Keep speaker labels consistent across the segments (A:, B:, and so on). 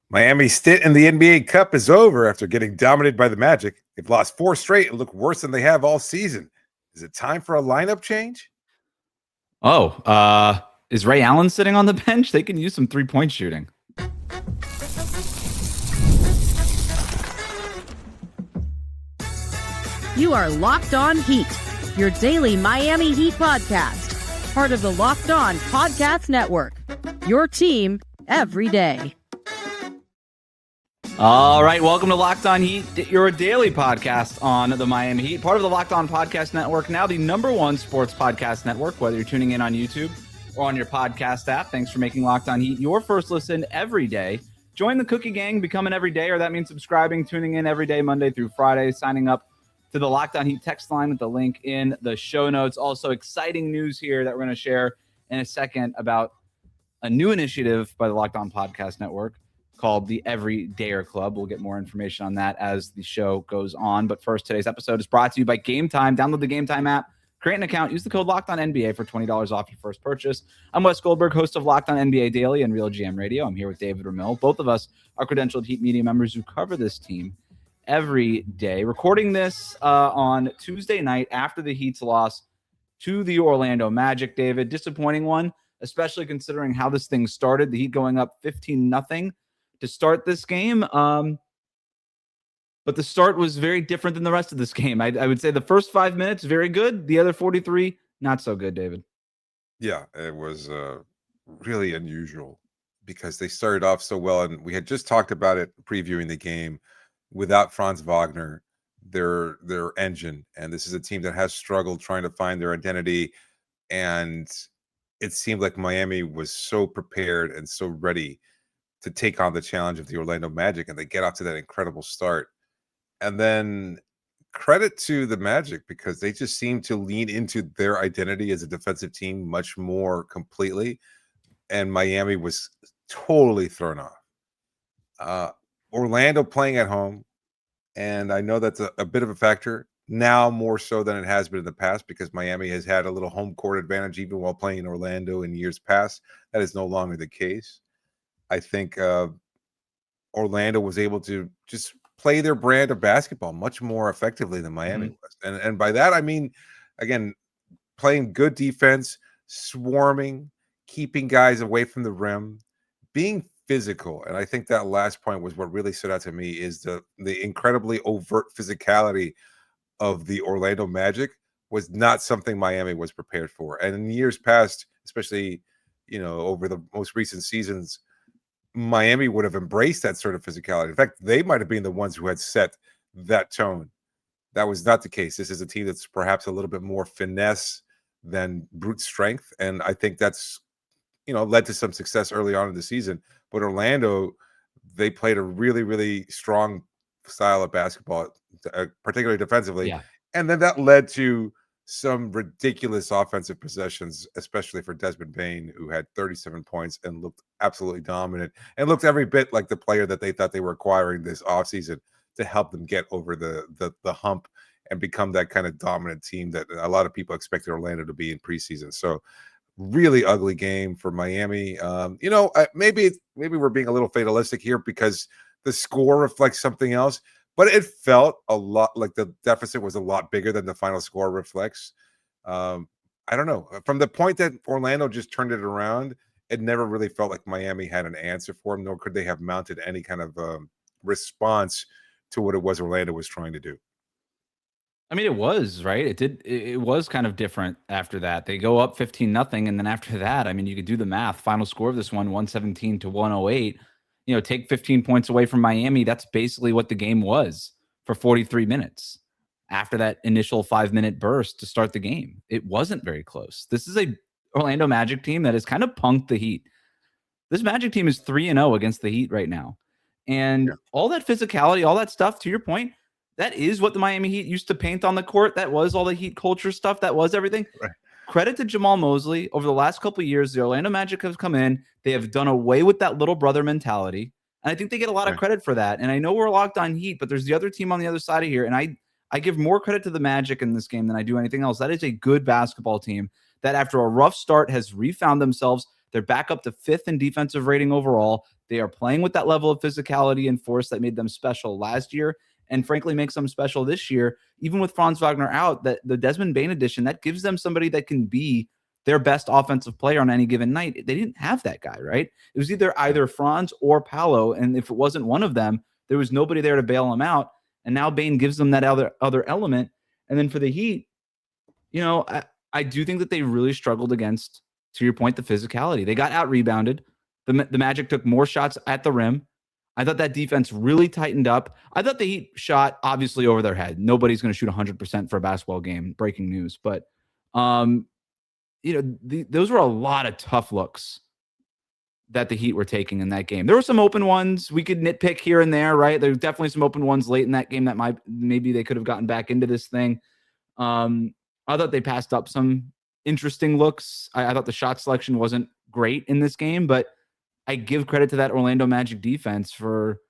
A: Miami's stint in the NBA Cup is over after getting dominated by the Magic. They've lost 4 straight and look worse than they have all season. Is it time for a lineup change?
B: Is Ray Allen sitting on the bench? They can use some 3-point shooting.
C: You are Locked On Heat, your daily Miami Heat podcast, part of the Locked On Podcast Network, your team every day.
B: All right, welcome to Locked On Heat, your daily podcast on the Miami Heat, part of the Locked On Podcast Network, now the #1 sports podcast network, whether you're tuning in on YouTube or on your podcast app. Thanks for making Locked On Heat your first listen every day. Join the Cookie Gang, become an everydayer. That means subscribing, tuning in every day, Monday through Friday, signing up to the Locked On Heat text line with the link in the show notes. Also, exciting news here that we're going to share in a second about a new initiative by the Locked On Podcast Network called the Everydayer Club. We'll get more information on that as the show goes on. But first, today's episode is brought to you by Game Time. Download the Game Time app, create an account, use the code Locked On NBA for $20 off your first purchase. I'm Wes Goldberg, host of Locked On NBA Daily and Real GM Radio. I'm here with David Ramil. Both of us are credentialed Heat media members who cover this team every day. Recording this on Tuesday night after the Heat's loss to the Orlando Magic. David, disappointing one, especially considering how this thing started. The Heat going up 15-0 to start this game. But the start was very different than the rest of this game. I would say the first 5 minutes, very good. The other 43, not so good, David.
A: Yeah, it was really unusual because they started off so well. And we had just talked about it previewing the game without Franz Wagner, their engine. And this is a team that has struggled trying to find their identity. And it seemed like Miami was so prepared and so ready to take on the challenge of the Orlando Magic, and they get off to that incredible start. And then credit to the Magic because they just seem to lean into their identity as a defensive team much more completely. And Miami was totally thrown off. Orlando playing at home, and I know that's a bit of a factor now more so than it has been in the past because Miami has had a little home court advantage even while playing in Orlando in years past. That is no longer the case. I think Orlando was able to just play their brand of basketball much more effectively than Miami was. And by that, I mean, again, playing good defense, swarming, keeping guys away from the rim, being physical. And I think that last point was what really stood out to me is the incredibly overt physicality of the Orlando Magic was not something Miami was prepared for. And in years past, especially, over the most recent seasons, Miami would have embraced that sort of physicality. In fact, they might have been the ones who had set that tone. That was not the case. This is a team that's perhaps a little bit more finesse than brute strength. And I think that's, led to some success early on in the season. But Orlando, they played a really, really strong style of basketball, particularly defensively.
B: Yeah.
A: And then that led to some ridiculous offensive possessions, especially for Desmond Bane, who had 37 points and looked absolutely dominant and looked every bit like the player that they thought they were acquiring this offseason to help them get over the hump and become that kind of dominant team that a lot of people expected Orlando to be in preseason. So really ugly game for Miami. Maybe we're being a little fatalistic here because the score reflects something else. But it felt a lot like the deficit was a lot bigger than the final score reflects. I don't know. From the point that Orlando just turned it around, it never really felt like Miami had an answer for them, nor could they have mounted any kind of response to what it was Orlando was trying to do.
B: I mean, it was, right? It was kind of different after that. They go up 15-0, and then after that, I mean, you could do the math. Final score of this one, 117 to 108. Take 15 points away from Miami. That's basically what the game was for 43 minutes after that initial 5-minute burst to start the game. It wasn't very close. This is a Orlando Magic team that has kind of punked the Heat. This Magic team is 3-0 against the Heat right now. And all that physicality, all that stuff, to your point, that is what the Miami Heat used to paint on the court. That was all the Heat culture stuff. That was everything. Right. Credit to Jamal Mosley. Over the last couple of years, the Orlando Magic have come in. They have done away with that little brother mentality. And I think they get a lot of credit for that. And I know we're Locked On Heat, but there's the other team on the other side of here. And I give more credit to the Magic in this game than I do anything else. That is a good basketball team that after a rough start has refound themselves. They're back up to 5th in defensive rating overall. They are playing with that level of physicality and force that made them special last year, and frankly makes them special this year. Even with Franz Wagner out, that the Desmond Bane addition, that gives them somebody that can be their best offensive player on any given night. They didn't have that guy, right? It was either Franz or Paolo, and if it wasn't one of them, there was nobody there to bail him out. And now Bane gives them that other element. And then for the Heat, I do think that they really struggled against, to your point, the physicality. They got out rebounded. The Magic took more shots at the rim. I thought that defense really tightened up. I thought the Heat shot obviously over their head. Nobody's going to shoot 100% for a basketball game. Breaking news. But, those were a lot of tough looks that the Heat were taking in that game. There were some open ones we could nitpick here and there, right? There's definitely some open ones late in that game that maybe they could have gotten back into this thing. I thought they passed up some interesting looks. I thought the shot selection wasn't great in this game, but I give credit to that Orlando Magic defense for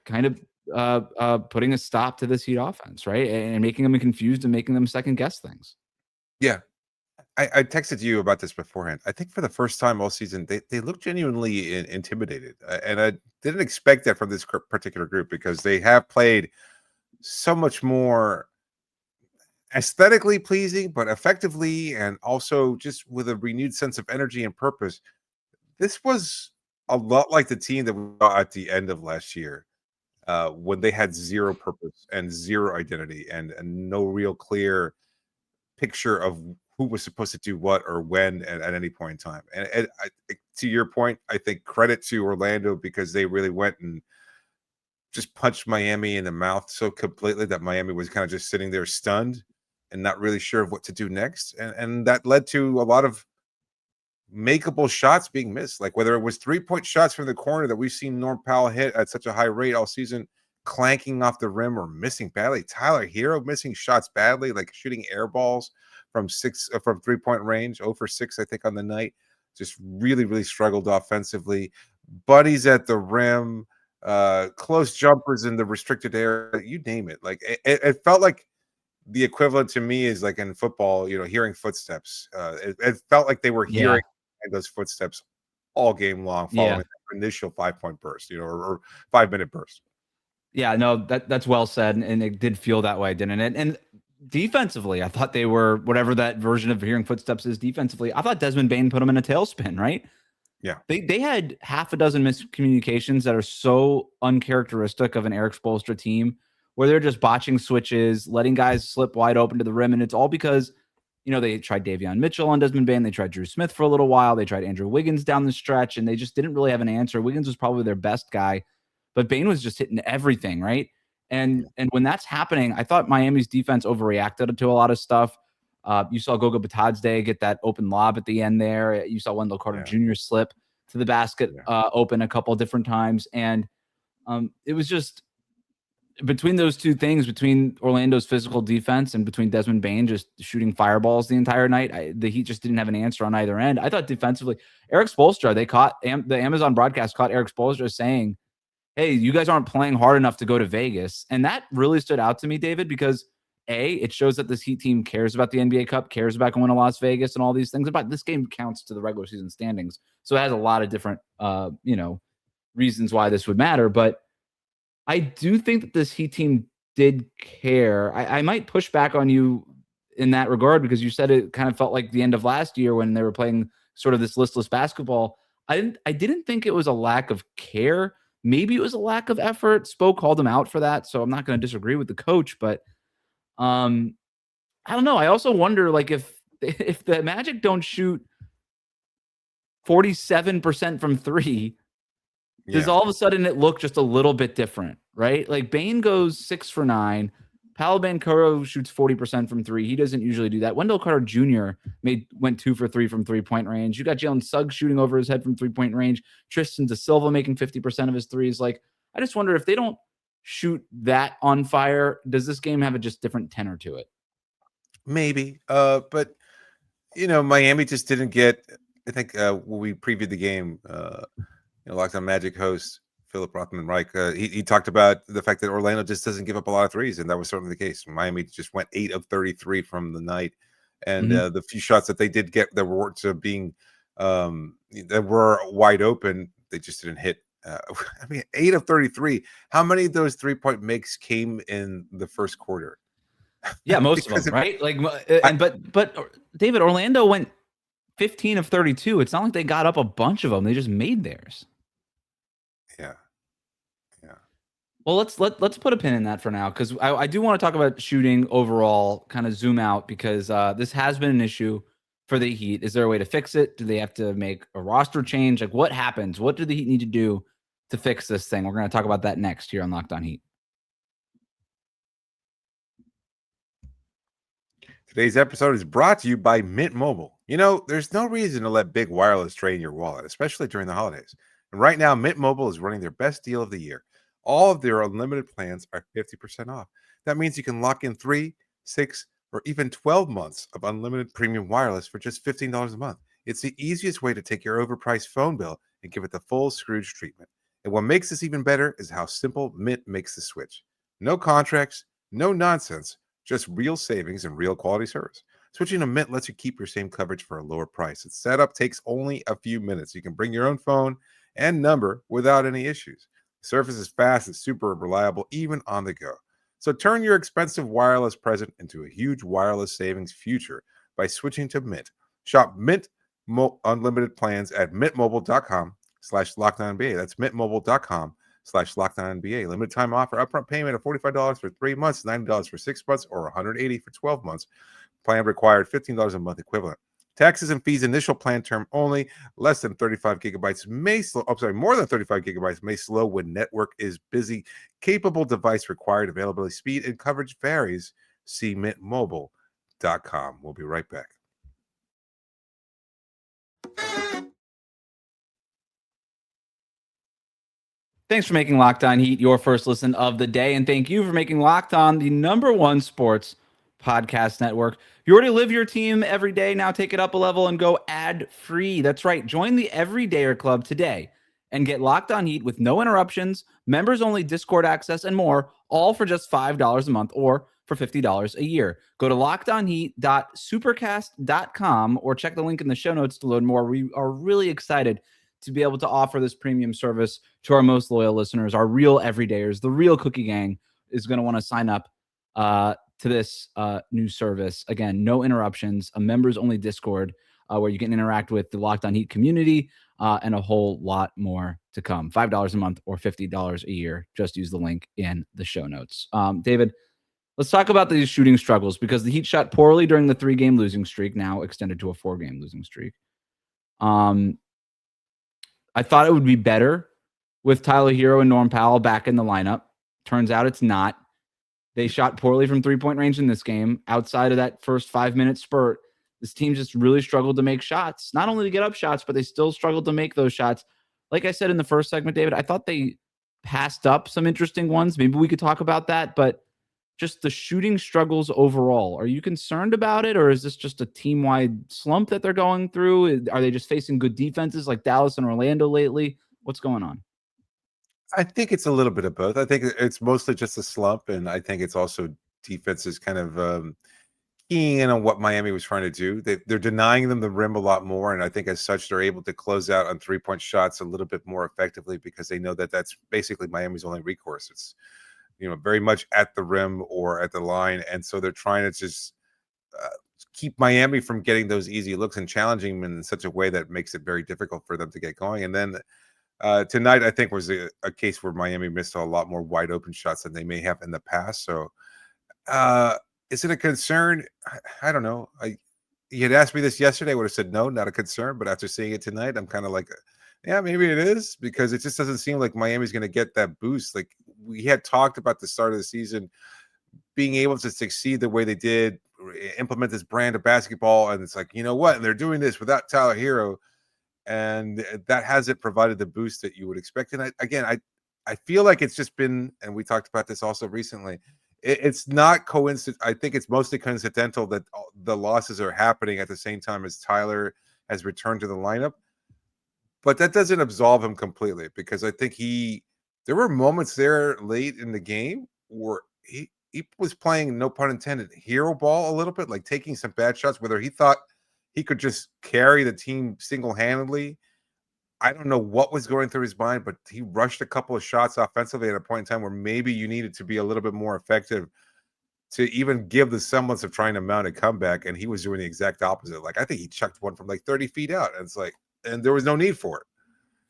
B: kind of putting a stop to this Heat offense, right? And making them confused and making them second guess things.
A: Yeah. I texted you about this beforehand. I think for the first time all season, they look genuinely intimidated. And I didn't expect that from this particular group because they have played so much more aesthetically pleasing, but effectively and also just with a renewed sense of energy and purpose. This was a lot like the team that we saw at the end of last year when they had zero purpose and zero identity and no real clear picture of who was supposed to do what or when at any point in time. And to your point, I think credit to Orlando because they really went and just punched Miami in the mouth so completely that Miami was kind of just sitting there stunned and not really sure of what to do next. And that led to a lot of makeable shots being missed, like whether it was 3-point shots from the corner that we've seen Norm Powell hit at such a high rate all season, clanking off the rim or missing badly. Tyler Herro missing shots badly, like shooting air balls from 3-point range, 0 for 6, I think, on the night. Just really, really struggled offensively. Buddies at the rim, close jumpers in the restricted area, you name it. Like it felt like the equivalent to me is like in football, hearing footsteps. It felt like they were hearing those footsteps all game long following that initial 5-point burst, or 5-minute burst.
B: Yeah, no, that's well said, and it did feel that way, didn't it? And defensively, I thought they were, whatever that version of hearing footsteps is defensively, I thought Desmond Bane put them in a tailspin, right?
A: Yeah.
B: They had half a dozen miscommunications that are so uncharacteristic of an Erik Spoelstra team, where they're just botching switches, letting guys slip wide open to the rim, and it's all because, they tried Davion Mitchell on Desmond Bane, they tried Drew Smith for a little while, they tried Andrew Wiggins down the stretch, and they just didn't really have an answer. Wiggins was probably their best guy, but Bane was just hitting everything, right? And when that's happening, I thought Miami's defense overreacted to a lot of stuff. You saw Goga Batadze get that open lob at the end there. You saw Wendell Carter Jr. slip to the basket open a couple of different times. And it was just between those two things, between Orlando's physical defense and between Desmond Bane just shooting fireballs the entire night, the Heat just didn't have an answer on either end. I thought defensively, Erik Spoelstra, they caught the Amazon broadcast caught Erik Spoelstra saying, hey, you guys aren't playing hard enough to go to Vegas. And that really stood out to me, David, because it shows that this Heat team cares about the NBA Cup, cares about going to Las Vegas and all these things. But this game counts to the regular season standings. So it has a lot of different, reasons why this would matter. But I do think that this Heat team did care. I might push back on you in that regard because you said it kind of felt like the end of last year when they were playing sort of this listless basketball. I didn't think it was a lack of care. Maybe it was a lack of effort. Spo called him out for that, so I'm not going to disagree with the coach. But I don't know. I also wonder, like, if the Magic don't shoot 47% from three, does all of a sudden it look just a little bit different, right? Like Bane goes 6 for 9. Paolo Banchero shoots 40% from three. He doesn't usually do that. Wendell Carter Jr. went 2 for 3 from 3-point range. You got Jalen Suggs shooting over his head from 3-point range. Tristan Da Silva making 50% of his threes. Like, I just wonder if they don't shoot that on fire, does this game have a just different tenor to it?
A: Maybe. But Miami just didn't get, I think when we previewed the game, Locked On Magic host Philip Rothman Reich, he talked about the fact that Orlando just doesn't give up a lot of threes, and that was certainly the case. Miami just went 8 of 33 from the night, and the few shots that they did get that were being that were wide open, They just didn't hit. I mean, 8 of 33. How many of those 3-point makes came in the first quarter?
B: Yeah, most of
A: Because
B: them, right? Like,
A: I-
B: but David, Orlando went 15 of 32. It's not like they got up a bunch of them. They just made theirs.
A: yeah, yeah.
B: Well, let's put a pin in that for now, because I do want to talk about shooting overall, kind of zoom out, because this has been an issue for the Heat. Is there a way to fix it? Do they have to make a roster change? Like, what happens? What do the Heat need to do to fix this thing? We're going to talk about that next here on Locked On Heat.
A: Today's episode is brought to you by Mint Mobile. You know, there's no reason to let big wireless drain your wallet, especially during the holidays. And right now, Mint Mobile is running their best deal of the year. All of their unlimited plans are 50% off. That means you can lock in 3, 6, or even 12 months of unlimited premium wireless for just $15 a month. It's the easiest way to take your overpriced phone bill and give it the full Scrooge treatment. And what makes this even better is how simple Mint makes the switch. No contracts, no nonsense. Just real savings and real quality service. Switching to Mint lets you keep your same coverage for a lower price. Its setup takes only a few minutes. You can bring your own phone and number without any issues. Service is fast, it's super reliable, even on the go. So turn your expensive wireless present into a huge wireless savings future by switching to Mint. Shop Mint unlimited plans at mintmobile.com/LockedOnNBA. That's mintmobile.com/LockedOnNBA. Limited time offer. Upfront payment of $45 for 3 months, $90 for 6 months, or $180 for 12 months. Plan required $15 a month equivalent. Taxes and fees. Initial plan term only. Less than 35 gigabytes may slow. More than 35 gigabytes may slow when network is busy. Capable device required. Availability, speed, and coverage varies. See mintmobile.com. We'll be right back.
B: Thanks for making Locked On Heat your first listen of the day. And thank you for making Locked On the #1 sports podcast network. You already live your team every day. Now take it up a level and go ad free. That's right. Join the Everydayer Club today and get Locked On Heat with no interruptions, members only Discord access, and more, all for just $5 a month or for $50 a year. Go to lockedonheat.supercast.com or check the link in the show notes to learn more. We are really excited to be able to offer this premium service to our most loyal listeners, our real everydayers. The real Cookie Gang is going to want to sign up to this new service. Again, no interruptions, a members only Discord where you can interact with the Locked On Heat community and a whole lot more to come. $5 a month or $50 a year. Just use the link in the show notes. David, let's talk about these shooting struggles, because the Heat shot poorly during the 3-game losing streak, now extended to a 4-game losing streak. I thought it would be better with Tyler Herro and Norm Powell back in the lineup. Turns out it's not. They shot poorly from 3-point range in this game. Outside of that first 5-minute spurt, this team just really struggled to make shots. Not only to get up shots, but they still struggled to make those shots. Like I said in the first segment, David, I thought they passed up some interesting ones. Maybe we could talk about that, but just the shooting struggles overall. Are you concerned about it, or is this just a team-wide slump that they're going through? Are they just facing good defenses like Dallas and Orlando lately? What's going on?
A: I think it's a little bit of both. I think it's mostly just a slump, and I think it's also defenses kind of keying in on what Miami was trying to do. They're denying them the rim a lot more, and I think as such, they're able to close out on 3-point shots a little bit more effectively, because they know that that's basically Miami's only recourse. It's very much at the rim or at the line. And so they're trying to just keep Miami from getting those easy looks and challenging them in such a way that makes it very difficult for them to get going. And then tonight, I think, was a case where Miami missed a lot more wide open shots than they may have in the past. So is it a concern? I don't know. You had asked me this yesterday, I would have said no, not a concern. But after seeing it tonight, I'm kind of like, yeah, maybe it is, because it just doesn't seem like Miami's going to get that boost. Like we had talked about the start of the season, being able to succeed the way they did, implement this brand of basketball. And it's like, you know what? And they're doing this without Tyler Herro. And that hasn't provided the boost that you would expect. And I feel like it's just been, and we talked about this also recently, it's not coincidence. I think it's mostly coincidental that the losses are happening at the same time as Tyler has returned to the lineup. But that doesn't absolve him completely, because I think there were moments there late in the game where he was playing, no pun intended, hero ball a little bit, like taking some bad shots, whether he thought he could just carry the team single-handedly, I don't know what was going through his mind, but he rushed a couple of shots offensively at a point in time where maybe you needed to be a little bit more effective to even give the semblance of trying to mount a comeback, and he was doing the exact opposite. Like, I think he chucked one from like 30 feet out, and it's like, and there was no need for it.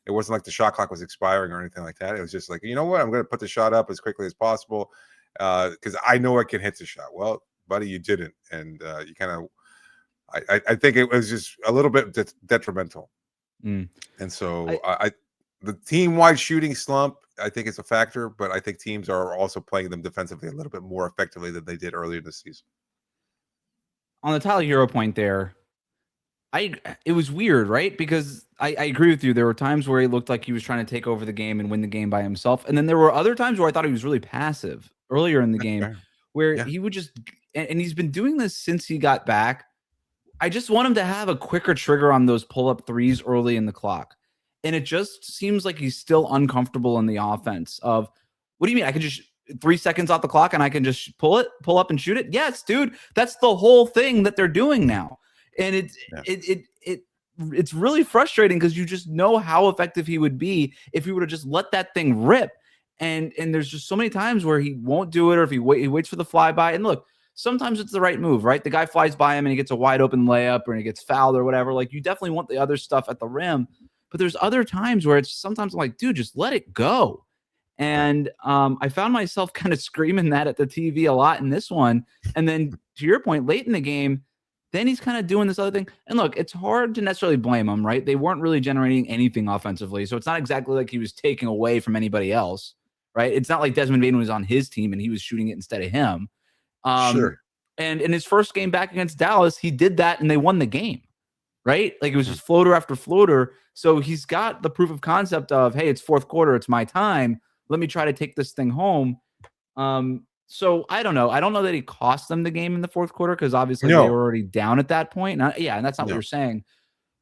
A: It wasn't like the shot clock was expiring or anything like that. It was just like, you know what, I'm going to put the shot up as quickly as possible because I know I can hit the shot. Well, buddy, you didn't, and you kind of. I think it was just a little bit detrimental, and so the team-wide shooting slump, I think, is a factor, but I think teams are also playing them defensively a little bit more effectively than they did earlier in the season.
B: On the Tyler Herro point there, it was weird, right? Because I agree with you. There were times where he looked like he was trying to take over the game and win the game by himself. And then there were other times where I thought he was really passive earlier in the game where he would just, and he's been doing this since he got back. I just want him to have a quicker trigger on those pull-up threes early in the clock. And it just seems like he's still uncomfortable in the offense of, what do you mean? I can just 3 seconds off the clock and I can just pull up and shoot it? Yes, dude. That's the whole thing that they're doing now. And it's really frustrating because you just know how effective he would be if he would have just let that thing rip. And there's just so many times where he won't do it, or if he waits for the flyby. And look, sometimes it's the right move, right? The guy flies by him and he gets a wide open layup or he gets fouled or whatever. Like, you definitely want the other stuff at the rim. But there's other times where it's sometimes I'm like, dude, just let it go. And I found myself kind of screaming that at the TV a lot in this one. And then to your point, late in the game, then he's kind of doing this other thing. And look, it's hard to necessarily blame him, right? They weren't really generating anything offensively. So it's not exactly like he was taking away from anybody else, right? It's not like Desmond Bane was on his team and he was shooting it instead of him.
A: Sure.
B: And in his first game back against Dallas, he did that and they won the game, right? Like, it was just floater after floater. So he's got the proof of concept of, hey, it's fourth quarter. It's my time. Let me try to take this thing home. So I don't know. I don't know that he cost them the game in the fourth quarter because obviously they were already down at that point. And that's not what you're saying.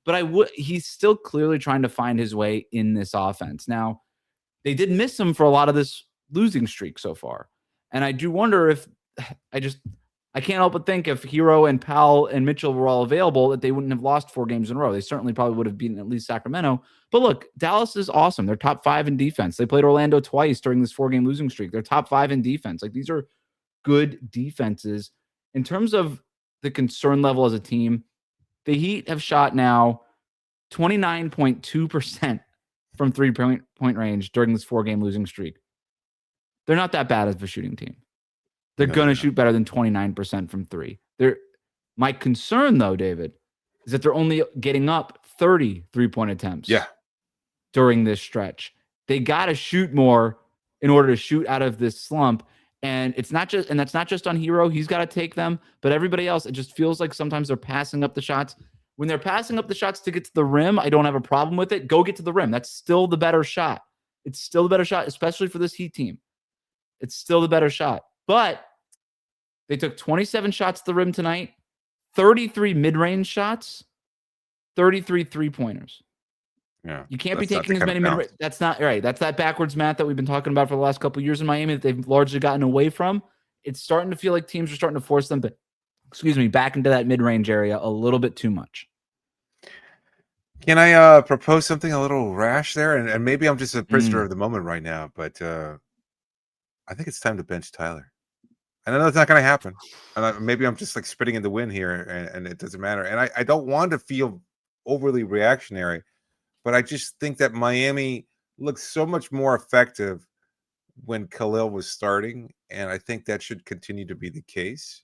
B: But he's still clearly trying to find his way in this offense. Now, they did miss him for a lot of this losing streak so far. And I do wonder if I can't help but think if Herro and Powell and Mitchell were all available, that they wouldn't have lost 4 games in a row. They certainly probably would have beaten at least Sacramento. But look, Dallas is awesome. They're top 5 in defense. They played Orlando twice during this 4-game losing streak. They're top 5 in defense. Like, these are good defenses. In terms of the concern level as a team, the Heat have shot now 29.2% from 3-point range during this 4-game losing streak. They're not that bad as a shooting team. They're going to shoot better than 29% from 3. My concern, though, David, is that they're only getting up 30 3-point attempts during this stretch. They got to shoot more in order to shoot out of this slump. And that's not just on Herro. He's got to take them. But everybody else, it just feels like sometimes they're passing up the shots. When they're passing up the shots to get to the rim, I don't have a problem with it. Go get to the rim. That's still the better shot. It's still the better shot, especially for this Heat team. It's still the better shot. But they took 27 shots at the rim tonight, 33 mid-range shots, 33 three-pointers.
A: Yeah.
B: You can't be taking as many mid-range. That's not right. That's that backwards math that we've been talking about for the last couple of years in Miami that they've largely gotten away from. It's starting to feel like teams are starting to force them back into that mid-range area a little bit too much.
A: Can I propose something a little rash there? And maybe I'm just a prisoner of the moment right now, but I think it's time to bench Tyler. And I know it's not going to happen. And maybe I'm just like spitting in the wind here, and it doesn't matter. And I don't want to feel overly reactionary, but I just think that Miami looks so much more effective when Kel'el was starting, and I think that should continue to be the case.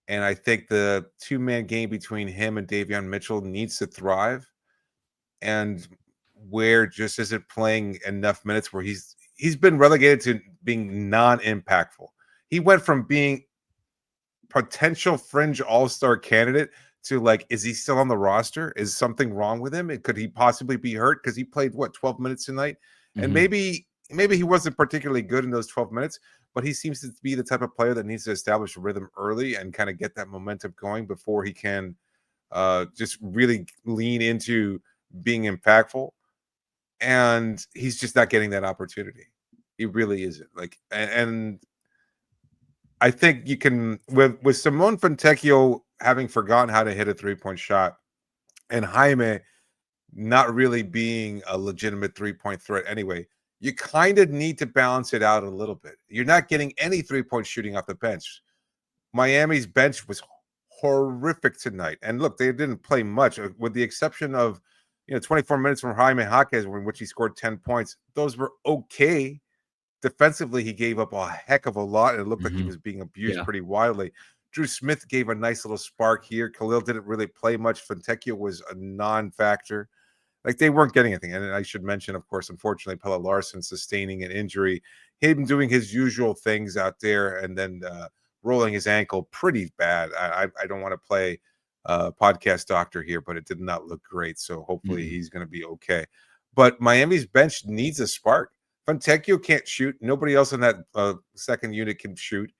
A: And I think the 2-man game between him and Davion Mitchell needs to thrive. And Ware just isn't playing enough minutes where he's been relegated to being non-impactful. He went from being potential fringe all-star candidate to like, is he still on the roster? Is something wrong with him? Could he possibly be hurt? Because he played 12 minutes tonight, and maybe he wasn't particularly good in those 12 minutes, but he seems to be the type of player that needs to establish a rhythm early and kind of get that momentum going before he can just really lean into being impactful. And he's just not getting that opportunity. He really isn't. Like, and I think you can with Simone Fontecchio having forgotten how to hit a 3-point shot, and Jaime not really being a legitimate 3-point threat anyway. You kind of need to balance it out a little bit. You're not getting any 3-point shooting off the bench. Miami's bench was horrific tonight. And look, they didn't play much, with the exception of 24 minutes from Jaime Jaquez, in which he scored 10 points. Those were okay. Defensively, he gave up a heck of a lot, and it looked like he was being abused pretty wildly. Drew Smith gave a nice little spark here. Khalil didn't really play much. Fontecchio was a non-factor. Like, they weren't getting anything. And I should mention, of course, unfortunately, Pelle Larsson sustaining an injury. Him doing his usual things out there and then rolling his ankle pretty bad. I don't want to play podcast doctor here, but it did not look great. So hopefully he's going to be okay. But Miami's bench needs a spark. Fontecchio can't shoot. Nobody else in that second unit can shoot.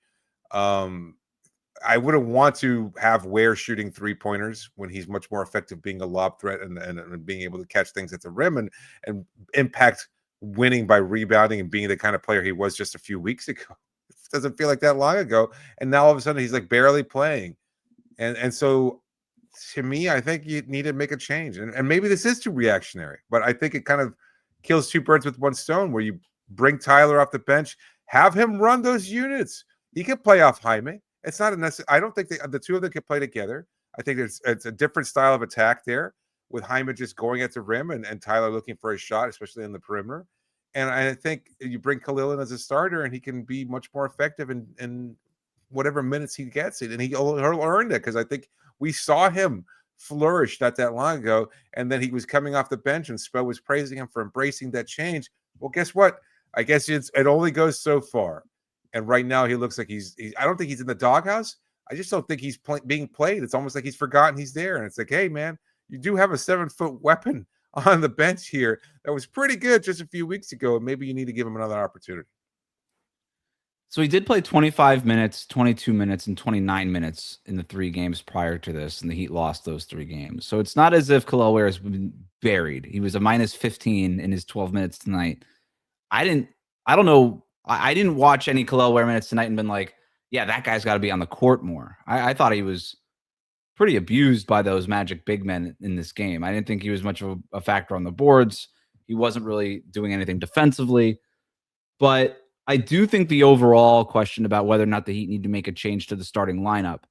A: I wouldn't want to have Ware shooting 3-pointers when he's much more effective being a lob threat and being able to catch things at the rim and impact winning by rebounding and being the kind of player he was just a few weeks ago. It doesn't feel like that long ago. And now all of a sudden he's like barely playing. And so to me, I think you need to make a change. And maybe this is too reactionary, but I think it kind of kills two birds with one stone, where you bring Tyler off the bench, have him run those units. He can play off Jaime. It's not a necessary. I don't think the two of them can play together. I think it's a different style of attack there, with Jaime just going at the rim and Tyler looking for a shot, especially in the perimeter. And I think you bring Khalil in as a starter, and he can be much more effective in whatever minutes he gets it, and he'll earn that, because I think we saw him flourish not that long ago, and then he was coming off the bench, and Spell was praising him for embracing that change. Well, guess what? I guess it only goes so far. And right now he looks like he's I don't think he's in the doghouse. I just don't think he's being played. It's almost like he's forgotten he's there. And it's like, hey, man, you do have a 7-foot weapon on the bench here that was pretty good just a few weeks ago. And maybe you need to give him another opportunity.
B: So he did play 25 minutes, 22 minutes, and 29 minutes in the 3 games prior to this, and the Heat lost those 3 games. So it's not as if Kel'el Ware has been buried. He was a minus 15 in his 12 minutes tonight. I don't know. I didn't watch any Kel'el Ware minutes tonight and been like, yeah, that guy's got to be on the court more. I thought he was pretty abused by those Magic big men in this game. I didn't think he was much of a factor on the boards. He wasn't really doing anything defensively. But I do think the overall question about whether or not the Heat need to make a change to the starting lineup,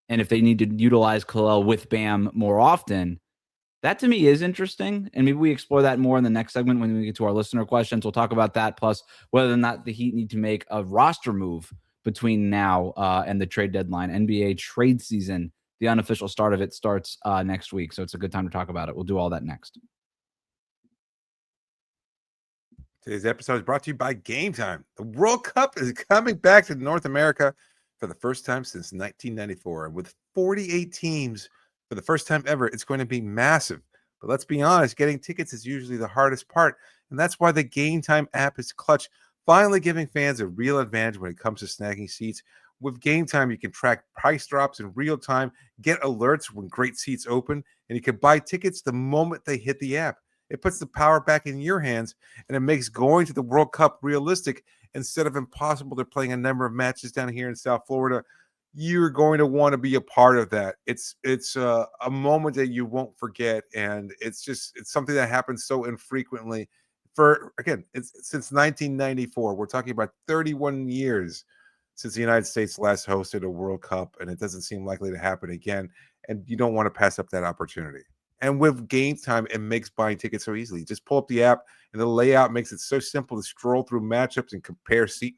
B: and if they need to utilize Khalil with Bam more often, that to me is interesting. And maybe we explore that more in the next segment when we get to our listener questions. We'll talk about that, plus whether or not the Heat need to make a roster move between now and the trade deadline. NBA trade season, the unofficial start of it starts next week. So it's a good time to talk about it. We'll do all that next.
A: Today's episode is brought to you by Game Time. The World Cup is coming back to North America for the first time since 1994. And with 48 teams for the first time ever, it's going to be massive. But let's be honest, getting tickets is usually the hardest part. And that's why the Game Time app is clutch, finally giving fans a real advantage when it comes to snagging seats. With Game Time, you can track price drops in real time, get alerts when great seats open, and you can buy tickets the moment they hit the app. It puts the power back in your hands, and it makes going to the World Cup realistic instead of impossible. They're playing a number of matches down here in South Florida. You're going to want to be a part of that. It's a moment that you won't forget, and it's something that happens so infrequently. It's since 1994. We're talking about 31 years since the United States last hosted a World Cup, and it doesn't seem likely to happen again. And you don't want to pass up that opportunity. And with Game Time, it makes buying tickets so easy. Just pull up the app, and the layout makes it so simple to scroll through matchups and compare seat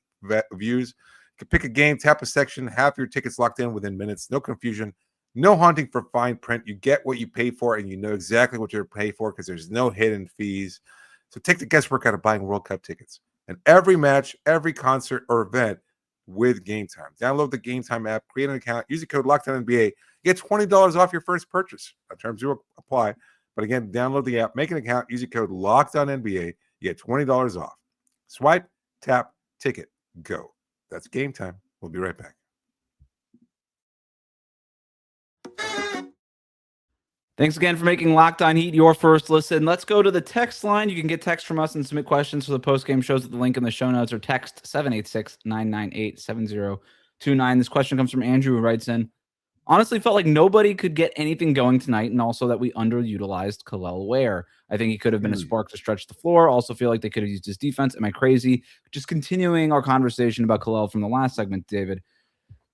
A: views. You can pick a game, tap a section, have your tickets locked in within minutes. No confusion, no hunting for fine print. You get what you pay for, and you know exactly what you're paying for because there's no hidden fees. So take the guesswork out of buying World Cup tickets. And every match, every concert or event with Game Time. Download the Game Time app, create an account, use the code LOCKEDONNBA. Get $20 off your first purchase. Terms do apply. But again, download the app, make an account, use the code LOCKEDONNBA. You get $20 off. Swipe, tap, ticket, go. That's Game Time. We'll be right back.
B: Thanks again for making Locked On Heat your first listen. Let's go to the text line. You can get text from us and submit questions for the post-game shows at the link in the show notes, or text 786-998-7029. This question comes from Andrew, who writes in, Honestly, felt like nobody could get anything going tonight, and also that we underutilized Kel'el Ware. I think he could have been a spark to stretch the floor. Also feel like they could have used his defense. Am I crazy? Just continuing our conversation about Kel'el from the last segment, David.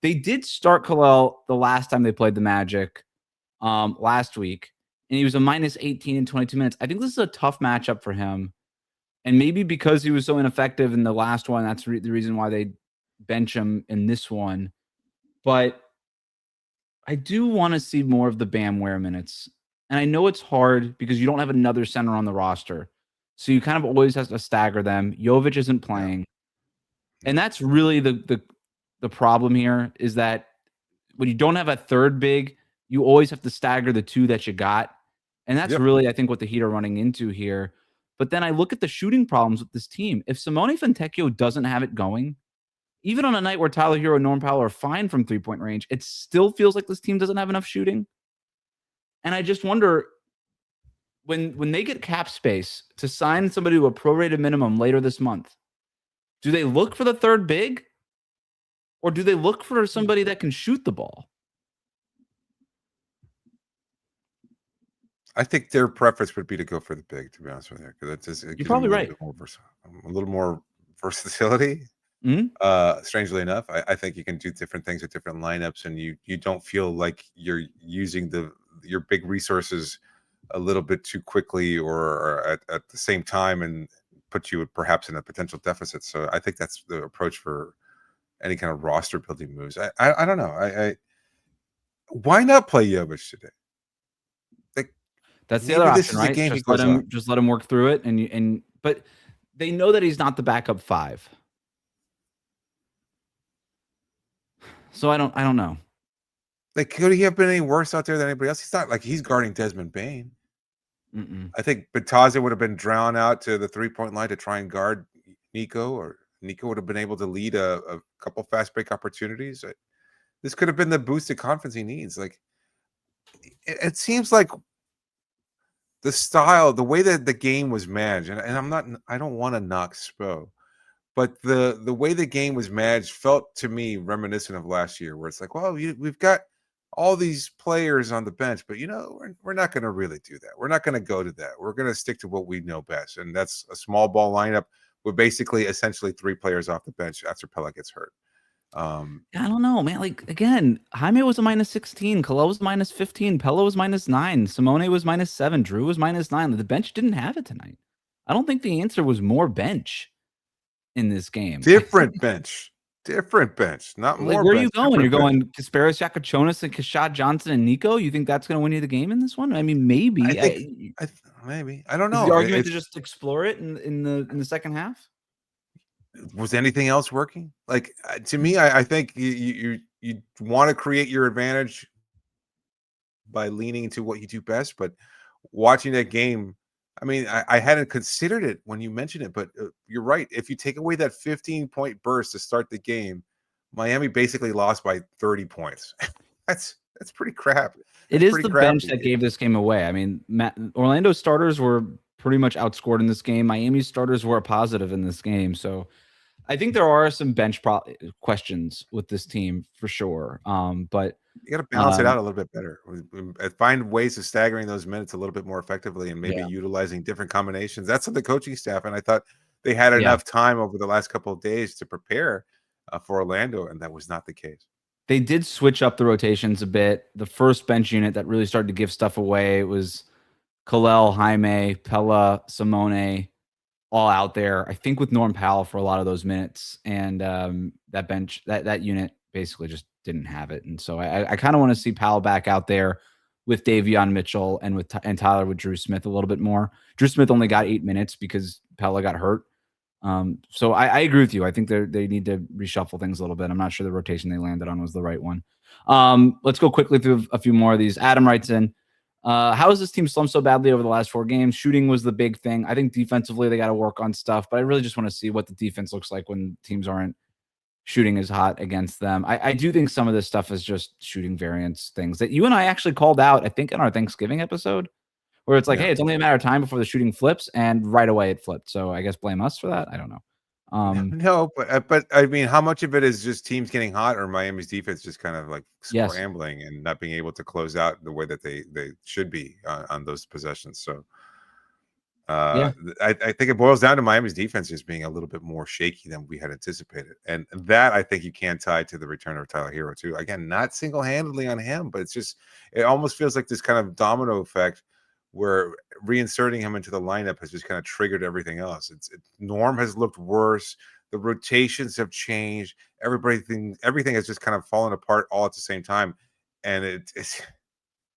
B: They did start Kel'el the last time they played the Magic last week, and he was a minus 18 in 22 minutes. I think this is a tough matchup for him. And maybe because he was so ineffective in the last one, that's the reason why they bench him in this one. But I do want to see more of the Bam Ware minutes. And I know it's hard because you don't have another center on the roster. So you kind of always have to stagger them. Jovic isn't playing. And that's really the problem here is that when you don't have a third big, you always have to stagger the two that you got. And that's really, I think, what the Heat are running into here. But then I look at the shooting problems with this team. If Simone Fontecchio doesn't have it going, even on a night where Tyler Herro and Norm Powell are fine from three-point range, it still feels like this team doesn't have enough shooting. And I just wonder, when they get cap space to sign somebody to a prorated minimum later this month, do they look for the third big? Or do they look for somebody that can shoot the ball?
A: I think their preference would be to go for the big, to be honest with you, because it's just
B: You're probably right.
A: A little more versatility. Strangely enough, I think you can do different things with different lineups, and you don't feel like you're using your big resources a little bit too quickly or at the same time, and put you perhaps in a potential deficit. So I think that's the approach for any kind of roster building moves. I don't know. Why not play Jovic today?
B: That's the other option, right? Just let him work through it, but they know that he's not the backup five. So I don't know.
A: Like, could he have been any worse out there than anybody else? He's not like he's guarding Desmond Bane. I think Bataza would have been drawn out to the 3-point line to try and guard Nico, or Nico would have been able to lead a couple fast break opportunities. This could have been the boosted confidence he needs. Like, it seems like the style, the way that the game was managed, and I don't want to knock Spo, but the way the game was managed felt to me reminiscent of last year, where it's like, well, we've got all these players on the bench, but we're not going to really do that. We're not going to go to that. We're going to stick to what we know best, and that's a small ball lineup with basically essentially 3 players off the bench after Pella gets hurt.
B: I don't know, man. Like, again, Jaime was a minus 16, Kel'el was minus 15, Pella was minus 9, Simone was minus 7, Drew was minus 9. The bench didn't have it tonight. I don't think the answer was more bench in this game.
A: Different bench. Not more.
B: Like, where are you going? You're going Kasparis, Yakachonis, and Kashad Johnson and Nico? You think that's going to win you the game in this one? I mean, maybe.
A: Maybe. I don't know.
B: Is the argument to just explore it in the second half?
A: Was anything else working? Like, to me, I think you want to create your advantage by leaning into what you do best. But watching that game, I mean, I hadn't considered it when you mentioned it, but you're right. If you take away that 15-point burst to start the game, Miami basically lost by 30 points. That's pretty crap.
B: It is the bench that gave this game away. I mean, Orlando's starters were pretty much outscored in this game. Miami's starters were a positive in this game. So I think there are some bench questions with this team for sure. But
A: you got to balance it out a little bit better. Find ways of staggering those minutes a little bit more effectively, and maybe utilizing different combinations. That's what the coaching staff, and I thought they had enough time over the last couple of days to prepare for Orlando, and that was not the case.
B: They did switch up the rotations a bit. The first bench unit that really started to give stuff away was Kel'el, Jaime, Pella, Simone, all out there. I think with Norm Powell for a lot of those minutes, and that bench, that unit basically just didn't have it. And so I kind of want to see Powell back out there with Davion Mitchell and Tyler with Drew Smith a little bit more. Drew Smith only got 8 minutes because Pella got hurt. So I agree with you. I think they need to reshuffle things a little bit. I'm not sure the rotation they landed on was the right one. Let's go quickly through a few more of these. Adam writes in, how has this team slumped so badly over the last 4 games? Shooting was the big thing. I think defensively they got to work on stuff, but I really just want to see what the defense looks like when teams aren't shooting as hot against them. I do think some of this stuff is just shooting variance things that you and I actually called out, I think, in our Thanksgiving episode, where it's like, hey, it's only a matter of time before the shooting flips, and right away it flipped. So I guess blame us for that. I don't know.
A: No, but I mean, how much of it is just teams getting hot, or Miami's defense just kind of like
B: Yes.
A: scrambling and not being able to close out the way that they should be on those possessions? So
B: Yeah.
A: I think it boils down to Miami's defense just being a little bit more shaky than we had anticipated, and that I think you can tie to the return of Tyler Herro too. Again, not single-handedly on him, but it almost feels like this kind of domino effect where reinserting him into the lineup has just kind of triggered everything else. Norm has looked worse. The rotations have changed. Everything has just kind of fallen apart all at the same time, and it's.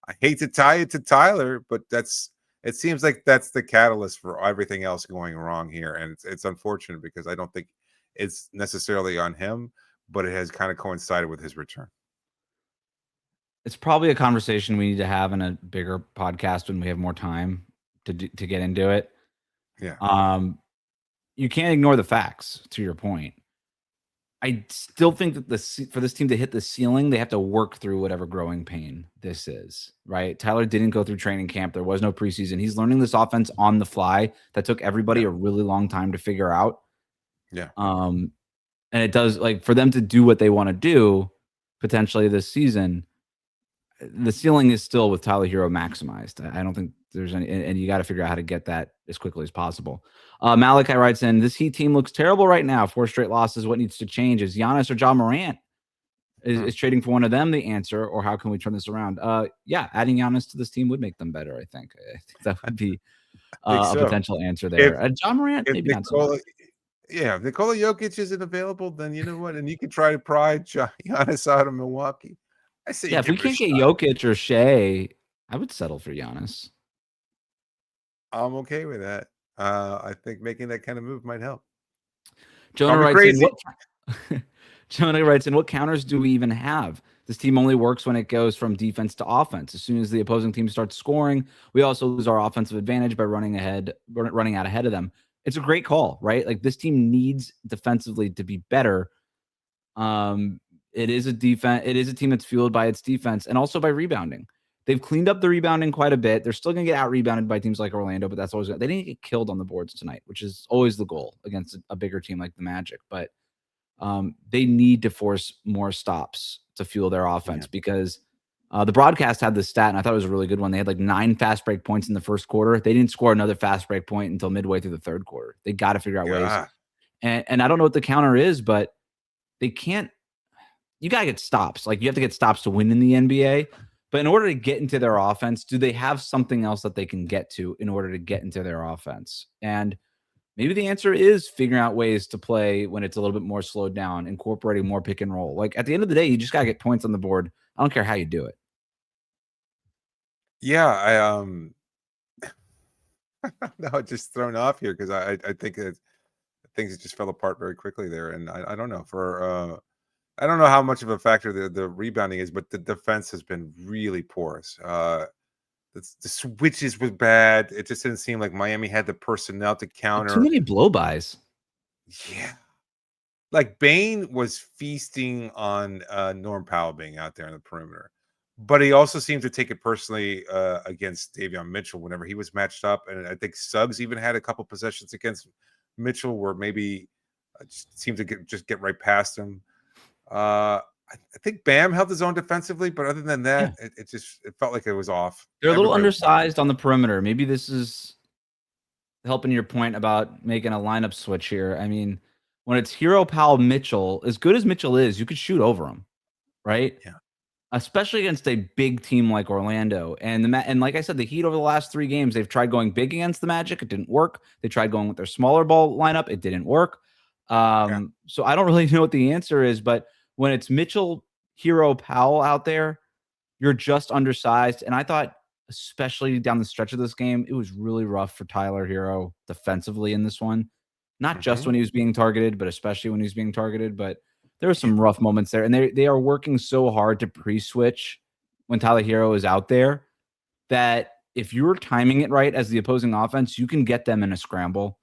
A: I hate to tie it to Tyler, but it seems like that's the catalyst for everything else going wrong here, and it's unfortunate because I don't think it's necessarily on him, but it has kind of coincided with his return.
B: It's probably a conversation we need to have in a bigger podcast when we have more time to get into it.
A: Yeah.
B: You can't ignore the facts, to your point. I still think that for this team to hit the ceiling, they have to work through whatever growing pain this is, right? Tyler didn't go through training camp. There was no preseason. He's learning this offense on the fly. That took everybody a really long time to figure out.
A: Yeah.
B: And it does, like, for them to do what they want to do potentially this season, the ceiling is still with Tyler Herro maximized. I don't think there's any, and you got to figure out how to get that as quickly as possible. Malachi writes in, this Heat team looks terrible right now. 4 straight losses. What needs to change? Is Giannis or Ja Morant? Is trading for one of them the answer, or how can we turn this around? Yeah, adding Giannis to this team would make them better, I think. I think that would be a potential answer there. Ja Morant, maybe not so much.
A: Yeah, if Nikola Jokic isn't available, then you know what? And you can try to pry Giannis out of Milwaukee. I say,
B: yeah, if we can't get Jokic or Shea, I would settle for Giannis.
A: I'm okay with that. I think making that kind of move might help.
B: Jonah writes in, what counters do we even have? This team only works when it goes from defense to offense. As soon as the opposing team starts scoring, we also lose our offensive advantage by running out ahead of them. It's a great call, right? Like, this team needs defensively to be better. It is a team that's fueled by its defense and also by rebounding. They've cleaned up the rebounding quite a bit. They're still going to get out rebounded by teams like Orlando, but they didn't get killed on the boards tonight, which is always the goal against a bigger team like the Magic. But they need to force more stops to fuel their offense because the broadcast had this stat, and I thought it was a really good one. They had like 9 fast break points in the first quarter. They didn't score another fast break point until midway through the third quarter. They got to figure out ways. And I don't know what the counter is, but they can't. You got to get stops. Like, you have to get stops to win in the NBA. But in order to get into their offense, do they have something else that they can get to in order to get into their offense? And maybe the answer is figuring out ways to play when it's a little bit more slowed down, incorporating more pick and roll. Like, at the end of the day, you just got to get points on the board. I don't care how you do it.
A: Yeah, no, just thrown off here because I think things just fell apart very quickly there, and I don't know I don't know how much of a factor the rebounding is, but the defense has been really porous. The switches were bad. It just didn't seem like Miami had the personnel to counter.
B: Too many blow-bys.
A: Yeah. Like, Bane was feasting on Norm Powell being out there on the perimeter. But he also seemed to take it personally against Davion Mitchell whenever he was matched up. And I think Suggs even had a couple possessions against Mitchell where maybe just seemed to get right past him. I think Bam held his own defensively, but other than that, it felt like it was off.
B: They're a little undersized on the perimeter. Maybe this is helping your point about making a lineup switch here. I mean, when it's Herro, Powell, Mitchell, as good as Mitchell is, you could shoot over him, right?
A: Yeah.
B: Especially against a big team like Orlando. And like I said, the Heat over the last 3 games, they've tried going big against the Magic. It didn't work. They tried going with their smaller ball lineup. It didn't work. So I don't really know what the answer is, but when it's Mitchell, Herro, Powell out there, you're just undersized. And I thought, especially down the stretch of this game, it was really rough for Tyler Herro defensively in this one. Not just when he was being targeted, but especially when he was being targeted. But there were some rough moments there. And they are working so hard to pre-switch when Tyler Herro is out there that if you're timing it right as the opposing offense, you can get them in a scramble.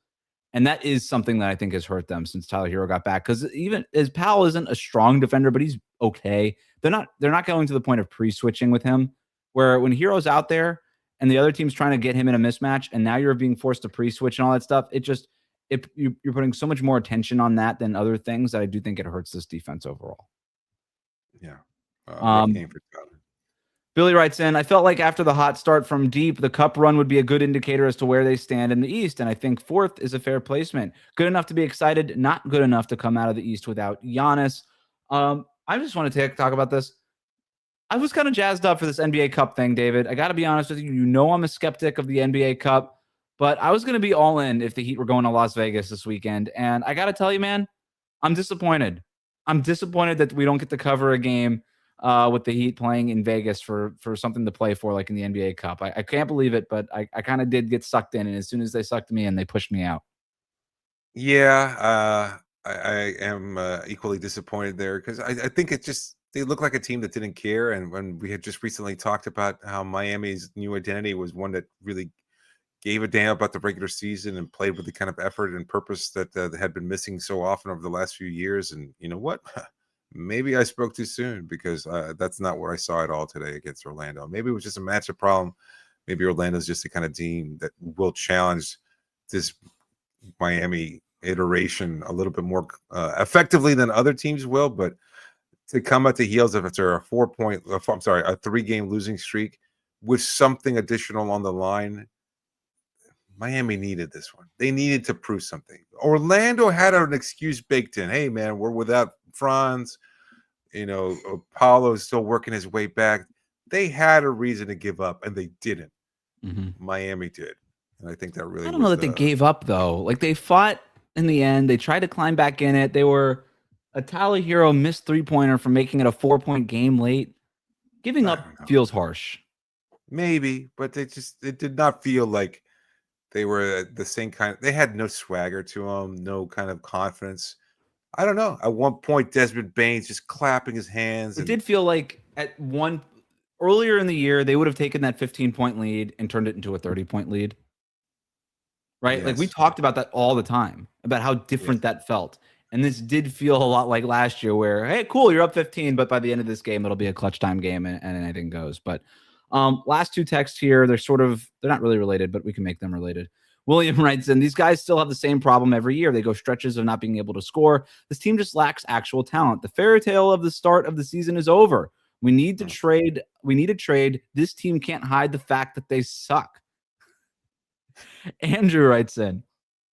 B: And that is something that I think has hurt them since Tyler Herro got back. Because even as Powell isn't a strong defender, but he's okay. They're not going to the point of pre-switching with him, where when Herro's out there and the other team's trying to get him in a mismatch, and now you're being forced to pre-switch and all that stuff, you're putting so much more attention on that than other things that I do think it hurts this defense overall.
A: Yeah. Rough game for Tyler.
B: Billy writes in, I felt like after the hot start from deep, the cup run would be a good indicator as to where they stand in the East. And I think fourth is a fair placement. Good enough to be excited, not good enough to come out of the East without Giannis. I just want to talk about this. I was kind of jazzed up for this NBA Cup thing, David. I got to be honest with you. You know I'm a skeptic of the NBA Cup, but I was going to be all in if the Heat were going to Las Vegas this weekend. And I got to tell you, man, I'm disappointed. I'm disappointed that we don't get to cover a game with the Heat playing in Vegas for something to play for, like in the NBA Cup. I can't believe it, but I kind of did get sucked in. And as soon as they sucked me in, they pushed me out.
A: Yeah, I am equally disappointed there because I think they look like a team that didn't care. And when we had just recently talked about how Miami's new identity was one that really gave a damn about the regular season and played with the kind of effort and purpose that had been missing so often over the last few years. And you know what? Maybe I spoke too soon because that's not what I saw at all today against Orlando. Maybe it was just a matchup problem. Maybe Orlando's just the kind of team that will challenge this Miami iteration a little bit more effectively than other teams will. But to come at the heels of after a 3-game losing streak with something additional on the line, Miami needed this one. They needed to prove something. Orlando had an excuse baked in. Hey, man, we're without Franz. Apollo's still working his way back. They had a reason to give up, and they didn't.
B: Mm-hmm.
A: Miami did. And I think that really
B: I don't know that they gave up, though. Like, they fought in the end. They tried to climb back in it. They were a Tyler Herro missed three-pointer from making it a 4-point game late. Giving up feels harsh.
A: Maybe, but it did not feel like they were the same kind. They had no swagger to them, no kind of confidence. I don't know. At one point, Desmond Bane's just clapping his hands.
B: It did feel like earlier in the year, they would have taken that 15-point lead and turned it into a 30-point lead. Right? Yes. Like we talked about that all the time, about how different that felt. And this did feel a lot like last year where, hey, cool, you're up 15, but by the end of this game, it'll be a clutch time game and anything goes. But last two texts here, they're not really related, but we can make them related. William writes in, these guys still have the same problem every year. They go stretches of not being able to score. This team just lacks actual talent. The fairy tale of the start of the season is over. We need to trade. This team can't hide the fact that they suck. Andrew writes in,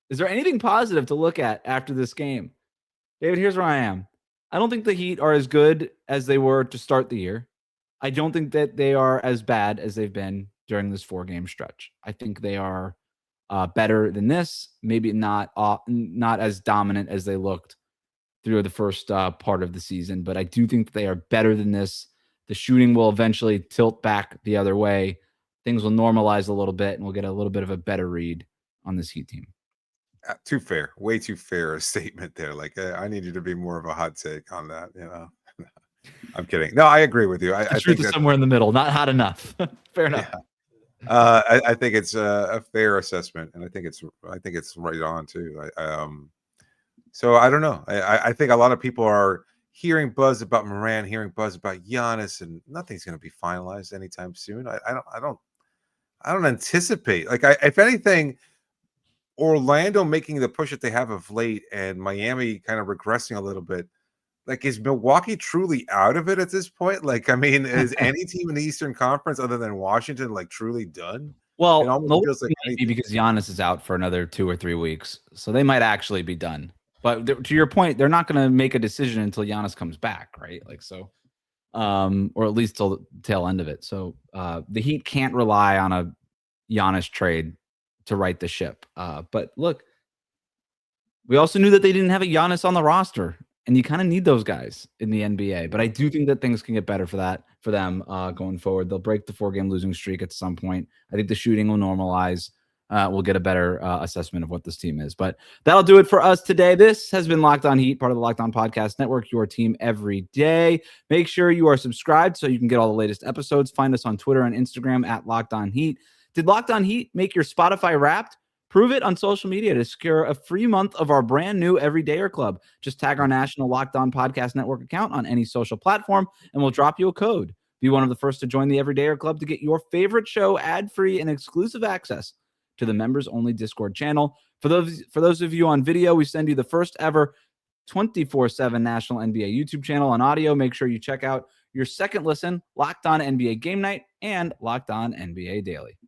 B: is there anything positive to look at after this game? David, here's where I am. I don't think the Heat are as good as they were to start the year. I don't think that they are as bad as they've been during this 4-game stretch. I think they are better than this, maybe not as dominant as they looked through the first part of the season, but I do think that they are better than this. The shooting will eventually tilt back the other way. Things will normalize a little bit, and we'll get a little bit of a better read on this Heat team.
A: Too fair, way too fair a statement there. Like I need you to be more of a hot take on that. I'm kidding. No, I agree with you. I
B: think is somewhere in the middle, not hot enough. Fair enough.
A: Yeah. I think it's a fair assessment, and I think it's right on too. So I don't know. I think a lot of people are hearing buzz about Morant, hearing buzz about Giannis, and nothing's going to be finalized anytime soon. I don't anticipate. Like if anything, Orlando making the push that they have of late, and Miami kind of regressing a little bit. Like, is Milwaukee truly out of it at this point? Like, I mean, is any team in the Eastern Conference other than Washington like truly done?
B: Well, it almost feels like because Giannis is out for another 2 or 3 weeks, so they might actually be done. But to your point, they're not going to make a decision until Giannis comes back, right? Like so, or at least till the tail end of it. So the Heat can't rely on a Giannis trade to right the ship. But look, we also knew that they didn't have a Giannis on the roster, and you kind of need those guys in the NBA. But I do think that things can get better for them going forward. They'll break the 4-game losing streak at some point. I think the shooting will normalize. We'll get a better assessment of what this team is. But that'll do it for us today. This has been Locked On Heat, part of the Locked On Podcast Network, your team every day. Make sure you are subscribed so you can get all the latest episodes. Find us on Twitter and Instagram at Locked On Heat. Did Locked On Heat make your Spotify Wrapped? Prove it on social media to secure a free month of our brand new Everydayer Club. Just tag our national Locked On Podcast Network account on any social platform, and we'll drop you a code. Be one of the first to join the Everydayer Club to get your favorite show ad-free and exclusive access to the members-only Discord channel. For those of you on video, we send you the first ever 24/7 National NBA YouTube channel. On audio, make sure you check out your second listen, Locked On NBA Game Night and Locked On NBA Daily.